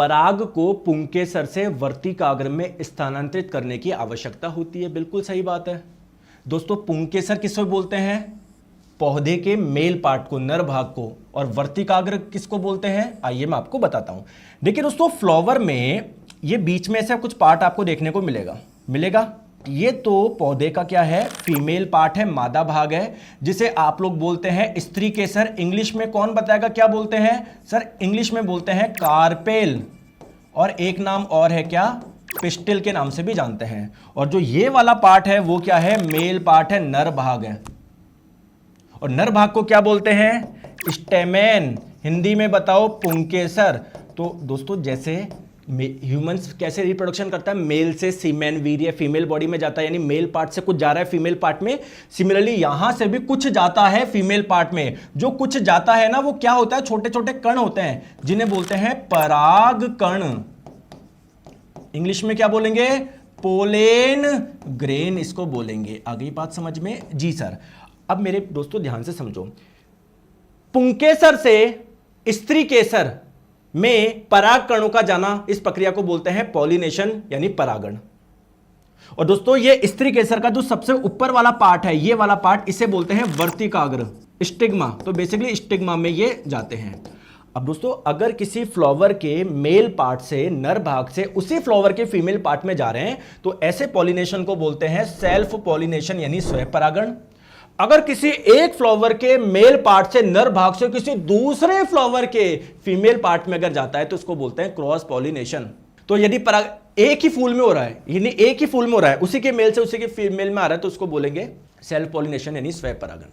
पराग को पुंकेसर से वर्तिकाग्र में स्थानांतरित करने की आवश्यकता होती है। बिल्कुल सही बात है दोस्तों। पुंकेसर किसको बोलते हैं? पौधे के मेल पार्ट को, नर भाग को। और वर्तिकाग्र किसको बोलते हैं? आइए मैं आपको बताता हूं। देखिए दोस्तों, फ्लावर में ये बीच में से कुछ पार्ट आपको देखने को मिलेगा। ये तो पौधे का क्या है? फीमेल पार्ट है, मादा भाग है, जिसे आप लोग बोलते हैं स्त्री केसर। इंग्लिश में कौन बताएगा क्या बोलते हैं? सर इंग्लिश में बोलते हैं कार्पेल, और एक नाम और है क्या? पिस्टिल के नाम से भी जानते हैं। और जो ये वाला पार्ट है वो क्या है? मेल पार्ट है, नर भाग है। और नर भाग को क्या बोलते हैं? स्टेमेन। हिंदी में बताओ पुंकेसर। तो दोस्तों जैसे ह्यूमंस कैसे रिप्रोडक्शन करता है? मेल से सीमेन, वीर्य फीमेल बॉडी में जाता है, यानी मेल पार्ट से कुछ जा रहा है फीमेल पार्ट में। सिमिलरली यहां से भी कुछ जाता है फीमेल पार्ट में। जो कुछ जाता है ना, वो क्या होता है? छोटे छोटे कण होते हैं, जिन्हें बोलते हैं पराग कण। इंग्लिश में क्या बोलेंगे? पोलेन ग्रेन इसको बोलेंगे। आ गई बात समझ में? जी सर। अब मेरे दोस्तों ध्यान से समझो, पुंकेसर से स्त्री केसर में पराग कणों का जाना, इस प्रक्रिया को बोलते हैं पॉलिनेशन यानी परागण। और दोस्तों ये स्त्री केसर का जो सबसे ऊपर वाला पार्ट है, ये वाला पार्ट, इसे बोलते हैं वर्तिकाग्र, स्टिग्मा। तो बेसिकली स्टिग्मा में ये जाते हैं। अब दोस्तों अगर किसी फ्लावर के मेल पार्ट से, नर भाग से, उसी फ्लावर के फीमेल पार्ट में जा रहे हैं, तो ऐसे पॉलिनेशन को बोलते हैं सेल्फ पॉलिनेशन यानी स्वयं परागण। अगर किसी एक फ्लावर के मेल पार्ट से, नर भाग से, किसी दूसरे फ्लावर के फीमेल पार्ट में अगर जाता है तो उसको बोलते हैं क्रॉस पॉलिनेशन। तो यदि पराग एक ही फूल में हो रहा है, यानी एक ही फूल में हो रहा है, उसी के मेल से उसी के फीमेल में आ रहा है, तो उसको बोलेंगे सेल्फ पॉलिनेशन यानी स्वयं परागण।